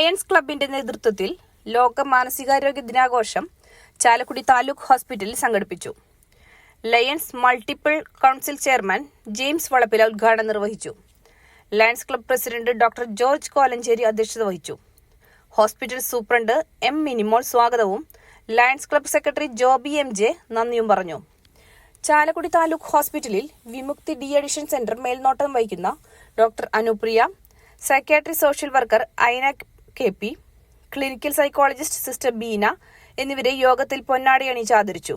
Lions ക്ലബിന്റെ നേതൃത്വത്തിൽ ലോക മാനസികാരോഗ്യ ദിനാഘോഷം ചാലക്കുടി താലൂക്ക് ഹോസ്പിറ്റലിൽ സംഘടിപ്പിച്ചു. Lions multiple council chairman James Valappila ഉദ്ഘാടനം നിർവഹിച്ചു. Lions club president doctor George Kolenchery അധ്യക്ഷത വഹിച്ചു. ഹോസ്പിറ്റൽ സൂപ്രണ്ട് എം മിനിമോൾ സ്വാഗതവും ലയൺസ് ക്ലബ് സെക്രട്ടറി ജോബി എം.ജെ. നന്ദിയും പറഞ്ഞു. ചാലക്കുടി താലൂക്ക് ഹോസ്പിറ്റലിൽ വിമുക്തി ഡി അഡിക്ഷൻ സെന്റർ മേൽനോട്ടം വഹിക്കുന്ന doctor Anupriya, psychiatry social worker Aina KP., clinical psychologist sister Beena എന്നിവരെ യോഗത്തിൽ പൊന്നാടി അണിയിച്ച് ആദരിച്ചു.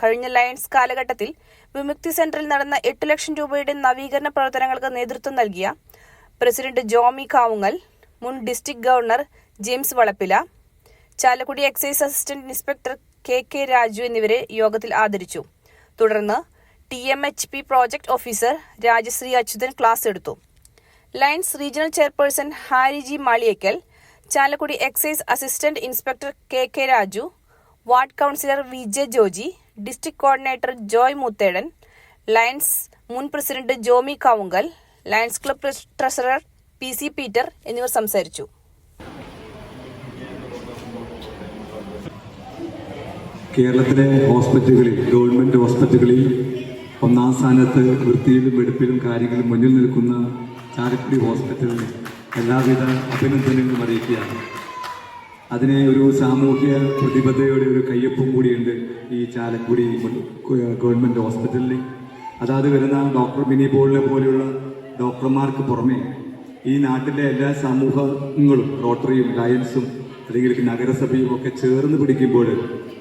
കഴിഞ്ഞ ലയൺസ് കാലഘട്ടത്തിൽ വിമുക്തി സെന്ററിൽ നടന്ന 8 ലക്ഷം രൂപയുടെ നവീകരണ പ്രവർത്തനങ്ങൾക്ക് നേതൃത്വം നൽകിയ പ്രസിഡന്റ് ജോമി കാവുങ്ങൽ, മുൻ district governor James Valappila, Chalakudy excise assistant inspector K Raju എന്നിവരെ യോഗത്തിൽ ആദരിച്ചു. തുടർന്ന് TMHP project officer Rajashree Achuthan class എടുത്തു. Lions regional chairperson Harry G Maliyekkal, Chalakudy excise assistant inspector K Raju, ward councillor VJ Joji, district coordinator Joy Moothedan, lions മുൻ president Jomy Kavungal, lions club treasurer PC Peter എന്നിവർ സംസാരിച്ചു. കേരളത്തിലെ ഹോസ്പിറ്റലുകളിൽ, ഗവൺമെൻറ് ഹോസ്പിറ്റലുകളിൽ ഒന്നാം സ്ഥാനത്ത് വൃത്തിയിലും വെടുപ്പിലും കാര്യങ്ങളും മുന്നിൽ നിൽക്കുന്ന ചാലക്കുടി ഹോസ്പിറ്റലിന് എല്ലാവിധ അഭിനന്ദനങ്ങളും അറിയിക്കുകയാണ്. അതിനെ ഒരു സാമൂഹ്യ പ്രതിബദ്ധതയുടെ ഒരു കയ്യൊപ്പും കൂടിയുണ്ട് ഈ ചാലക്കുടി ഗവൺമെൻറ് ഹോസ്പിറ്റലിൽ. അതാത് വരുന്ന ഡോക്ടർ മിനി പോളിനെ പോലെയുള്ള ഡോക്ടർമാർക്ക് പുറമെ ഈ നാട്ടിലെ എല്ലാ സമൂഹങ്ങളും, റോട്ടറിയും ലയൺസും അല്ലെങ്കിൽ നഗരസഭയും ഒക്കെ ചേർന്ന് പിടിക്കുമ്പോൾ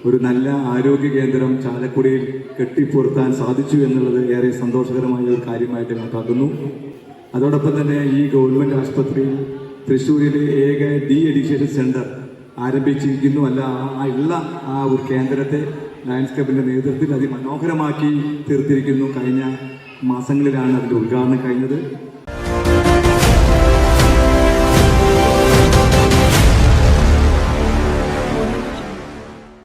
ഒരു നല്ല ആരോഗ്യ കേന്ദ്രം ചാലക്കുടിയിൽ കെട്ടിപ്പുറത്താൻ സാധിച്ചു എന്നുള്ളത് ഏറെ സന്തോഷകരമായ ഒരു കാര്യമായിട്ട് കണക്കാക്കുന്നു. അതോടൊപ്പം തന്നെ ഈ ഗവൺമെൻറ് ആശുപത്രിയിൽ തൃശ്ശൂരിലെ ഏക ഡി അഡിക്ഷൻ സെൻറ്റർ ആരംഭിച്ചിരിക്കുന്നു. ഉള്ള ആ ഒരു കേന്ദ്രത്തെ ലയൺസ് ക്ലബിൻ്റെ നേതൃത്വത്തിൽ അതിമനോഹരമാക്കി തീർത്തിരിക്കുന്നു. കഴിഞ്ഞ മാസങ്ങളിലാണ് അതിൻ്റെ ഉദ്ഘാടനം കഴിഞ്ഞത്.